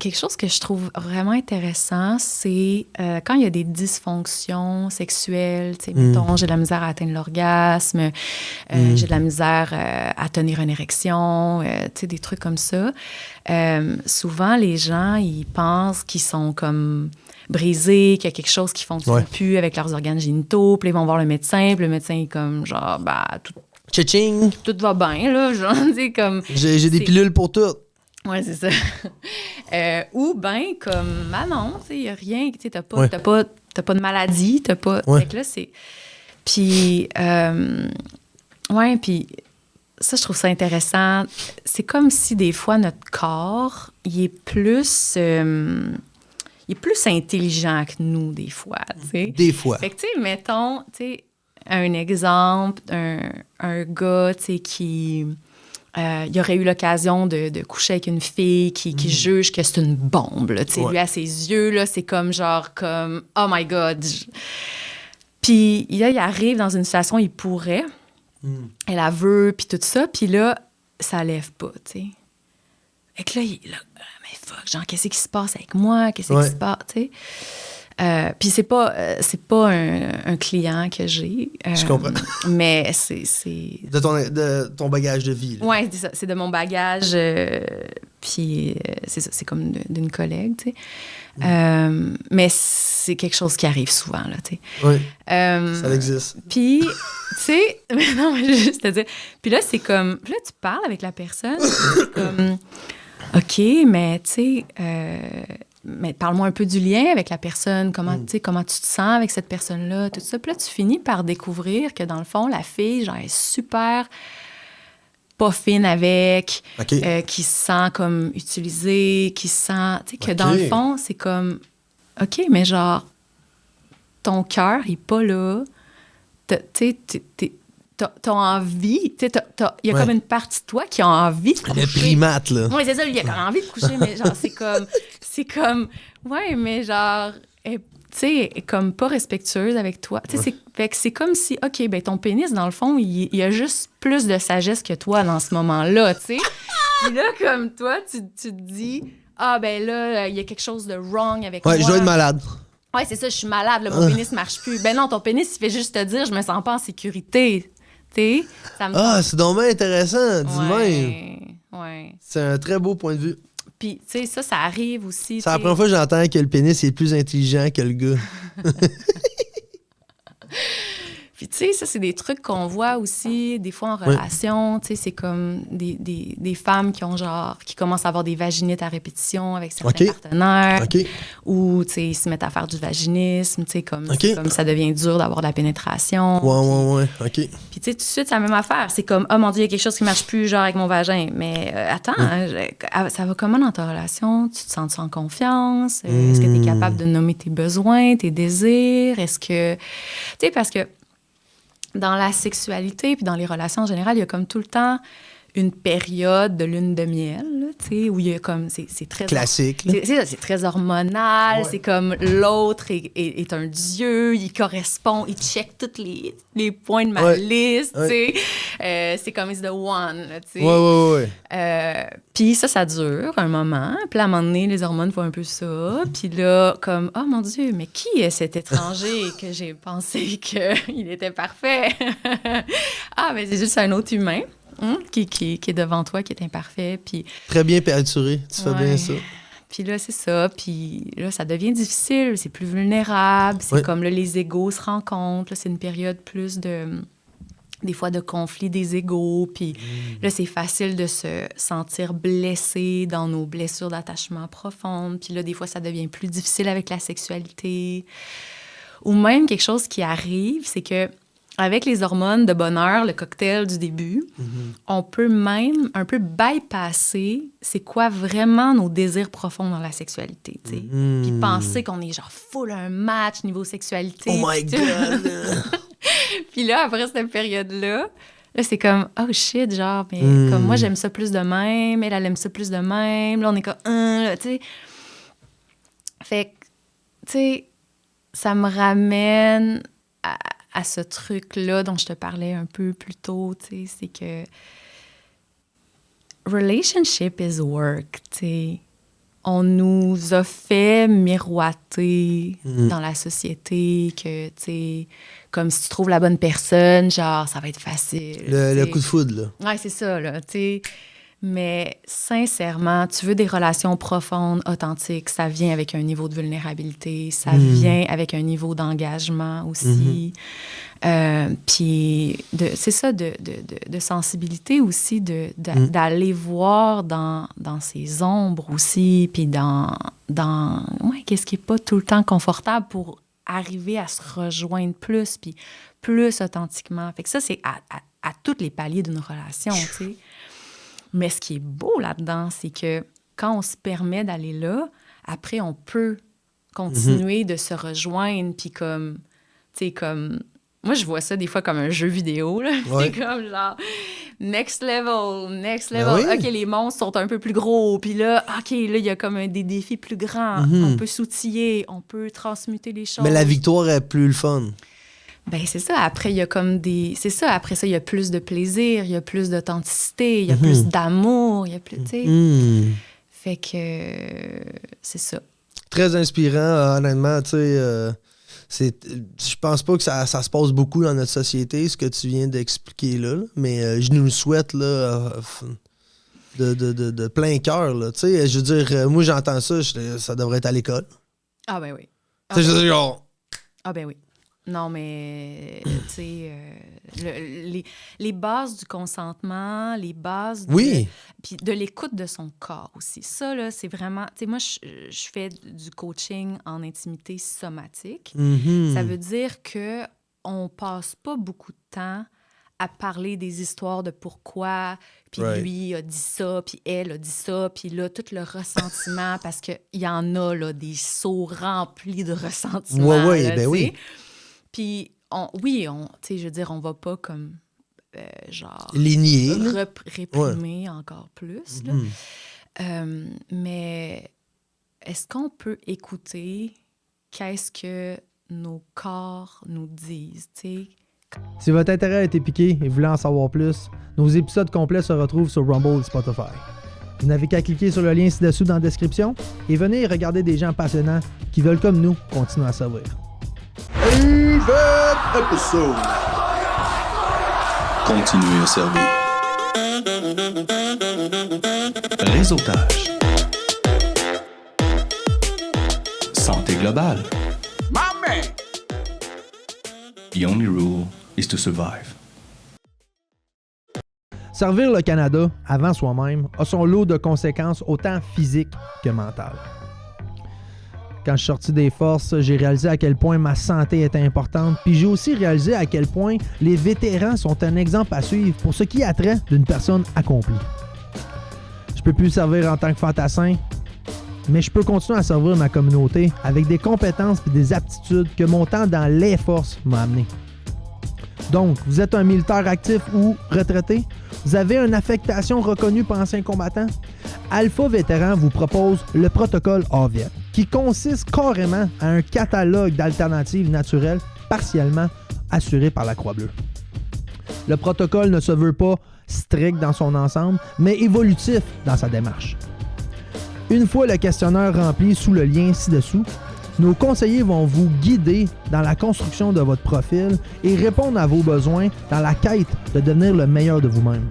quelque chose que je trouve vraiment intéressant, c'est quand il y a des dysfonctions sexuelles, tu sais, mettons, j'ai de la misère à atteindre l'orgasme, j'ai de la misère à tenir une érection, tu sais, des trucs comme ça. Souvent, les gens, ils pensent qu'ils sont comme brisés, qu'il y a quelque chose qui fonctionne plus avec leurs organes génitaux, puis ils vont voir le médecin, puis le médecin est comme, genre, Tching! Tout va bien, là, genre, tu sais, comme... J'ai des pilules pour tout. Ouais, c'est ça. Ou bien, comme, non, tu sais, il n'y a rien, tu sais, t'as pas de maladie, t'as pas... Fait que là, c'est... Puis, puis ça, je trouve ça intéressant. C'est comme si, des fois, notre corps, il est plus intelligent que nous, des fois, tu sais. Des fois. Fait que, tu sais, mettons, tu sais, un exemple, un gars, tu sais, qui... il aurait eu l'occasion de coucher avec une fille qui juge que c'est une bombe. Là, lui, à ses yeux, là, c'est comme genre, comme « Oh my God! » Puis là, il arrive dans une situation où il pourrait. Elle la veut, puis tout ça. Puis là, ça lève pas, tu sais. Fait que là, mais fuck, genre, qu'est-ce qui se passe avec moi? Qu'est-ce qui se passe, tu sais? Puis c'est pas un client que j'ai. Je comprends. Mais c'est... De ton bagage de vie. Oui, c'est ça. C'est de mon bagage. Puis c'est ça, c'est comme d'une collègue, tu sais. Mais c'est quelque chose qui arrive souvent, là, tu sais. Oui, ça existe. Puis, tu sais... non, mais juste te dire... Puis là, c'est comme... Puis là, tu parles avec la personne, c'est comme... OK, mais tu sais... mais parle-moi un peu du lien avec la personne, comment tu te sens avec cette personne-là, tout ça. Puis là, tu finis par découvrir que, dans le fond, la fille, genre, est super pas fine avec, qui se sent comme utilisée, qui se sent... Tu sais, que dans le fond, c'est comme... OK, mais genre, ton cœur, il est pas là. Tu sais, t'as envie, tu sais, il y a comme une partie de toi qui a envie de coucher. Le primate, là. Oui, c'est ça, il a comme envie de coucher, mais genre, c'est comme, ouais, mais genre, tu sais, comme pas respectueuse avec toi. Tu sais, fait que c'est comme si, OK, ben ton pénis, dans le fond, il a juste plus de sagesse que toi dans ce moment-là, tu sais. Puis là, comme toi, tu te dis, ah, ben là, il y a quelque chose de wrong avec moi. Ouais, je dois être malade. Ouais, c'est ça, je suis malade, là, mon pénis marche plus. Ben non, ton pénis, il fait juste te dire, je me sens pas en sécurité. C'est donc bien intéressant, dis-moi. Ouais. C'est un très beau point de vue. Puis, tu sais, ça arrive aussi. C'est la première fois que j'entends que le pénis est plus intelligent que le gars. Puis, tu sais, ça, c'est des trucs qu'on voit aussi, des fois en relation. Tu sais, c'est comme des femmes qui commencent à avoir des vaginites à répétition avec certains partenaires. Ou, tu sais, ils se mettent à faire du vaginisme, tu sais, comme ça devient dur d'avoir de la pénétration. Ouais, OK. Puis, tu sais, tout de suite, c'est la même affaire. C'est comme, oh mon Dieu, il y a quelque chose qui marche plus, genre, avec mon vagin. Mais attends, ça va comment dans ta relation? Tu te sens en confiance? Est-ce que tu es capable de nommer tes besoins, tes désirs? Est-ce que... Tu sais, parce que dans la sexualité puis dans les relations en général, il y a comme tout le temps une période de lune de miel, tu sais, où il y a comme... C'est très... Classique. C'est très hormonal. Ouais. C'est comme l'autre est un dieu, il correspond, il check tous les points de ma liste, tu sais. C'est comme « it's the one », tu sais. Ouais. Puis ça dure un moment. Puis à un moment donné, les hormones font un peu ça. Puis là, comme « oh mon Dieu, mais qui est cet étranger que j'ai pensé qu'il était parfait? » Ah, mais c'est juste un autre humain. Qui est devant toi, qui est imparfait. Puis, très bien peinturé, tu fais bien ça. Puis là, c'est ça. Puis là, ça devient difficile, c'est plus vulnérable. C'est comme là, les égos se rencontrent. Là, c'est une période plus des fois de conflit des égos. Puis là, c'est facile de se sentir blessé dans nos blessures d'attachement profondes. Puis là, des fois, ça devient plus difficile avec la sexualité. Ou même quelque chose qui arrive, c'est que avec les hormones de bonheur, le cocktail du début, on peut même un peu bypasser c'est quoi vraiment nos désirs profonds dans la sexualité, tu sais. Puis penser qu'on est genre full un match niveau sexualité. Oh my God! Puis là, après cette période-là, c'est comme, oh shit, genre, mais comme moi, j'aime ça plus de même, elle aime ça plus de même. Là, on est comme, tu sais. Fait que, tu sais, ça me ramène à ce truc-là dont je te parlais un peu plus tôt, tu sais, c'est que relationship is work, tu sais. on nous a fait miroiter dans la société que, tu sais, comme si tu trouves la bonne personne, genre, ça va être facile. Le coup de foudre, là. Ouais, c'est ça, là, tu sais. Mais sincèrement, tu veux des relations profondes, authentiques, ça vient avec un niveau de vulnérabilité, ça vient avec un niveau d'engagement aussi. Puis, c'est ça, de sensibilité aussi, d'aller voir dans ces ombres aussi, puis dans qu'est-ce qui n'est pas tout le temps confortable pour arriver à se rejoindre plus, puis plus authentiquement. Fait que ça, c'est à tous les paliers d'une relation, tu sais. Mais ce qui est beau là-dedans, c'est que quand on se permet d'aller là, après, on peut continuer de se rejoindre, puis comme, tu sais, comme... Moi, je vois ça des fois comme un jeu vidéo, là. Ouais. C'est comme genre, next level. Ben oui. OK, les monstres sont un peu plus gros, puis là, OK, là, il y a comme des défis plus grands. On peut s'outiller, on peut transmuter les choses. Mais la victoire est plus le fun. Ben c'est ça. Après, il y a comme des... C'est ça. Après ça, il y a plus de plaisir, il y a plus d'authenticité, il y a plus d'amour, il y a plus... Tu sais. Fait que... c'est ça. Très inspirant, honnêtement. Tu sais, je pense pas que ça se passe beaucoup dans notre société, ce que tu viens d'expliquer là. Mais je nous le souhaite, là, de plein cœur, là. Tu sais, je veux dire, moi, j'entends ça, ça devrait être à l'école. Ah ben oui. Tu sais, je veux dire, genre... Ah ben oui. Non, mais, tu sais, les bases du consentement, les bases puis de l'écoute de son corps aussi. Ça, là, c'est vraiment... Tu sais, moi, je fais du coaching en intimité somatique. Ça veut dire qu'on passe pas beaucoup de temps à parler des histoires de pourquoi, puis lui a dit ça, puis elle a dit ça, puis là, tout le ressentiment, parce qu'il y en a, là, des seaux remplis de ressentiment. Oui, là, ben oui. Puis, tu sais, je veux dire, on va pas comme, genre... Les nier. Réprimer encore plus, là. Mais est-ce qu'on peut écouter qu'est-ce que nos corps nous disent, tu sais? Si votre intérêt a été piqué et vous voulez en savoir plus, nos épisodes complets se retrouvent sur Rumble et Spotify. Vous n'avez qu'à cliquer sur le lien ci-dessous dans la description et venez regarder des gens passionnants qui veulent, comme nous, continuer à s'ouvrir. Even episode. Continuez à servir. Réseautage. Santé globale. The only rule is to survive. Servir le Canada avant soi-même a son lot de conséquences autant physiques que mentales. Quand je suis sorti des forces, j'ai réalisé à quel point ma santé était importante, puis j'ai aussi réalisé à quel point les vétérans sont un exemple à suivre pour ce qui a trait d'une personne accomplie. Je peux plus servir en tant que fantassin, mais je peux continuer à servir ma communauté avec des compétences et des aptitudes que mon temps dans les forces m'a amené. Donc, vous êtes un militaire actif ou retraité? Vous avez une affectation reconnue par ancien combattant? Alpha Vétéran vous propose le protocole AVIET, qui consiste carrément à un catalogue d'alternatives naturelles partiellement assuré par la Croix-Bleue. Le protocole ne se veut pas strict dans son ensemble, mais évolutif dans sa démarche. Une fois le questionnaire rempli sous le lien ci-dessous, nos conseillers vont vous guider dans la construction de votre profil et répondre à vos besoins dans la quête de devenir le meilleur de vous-même.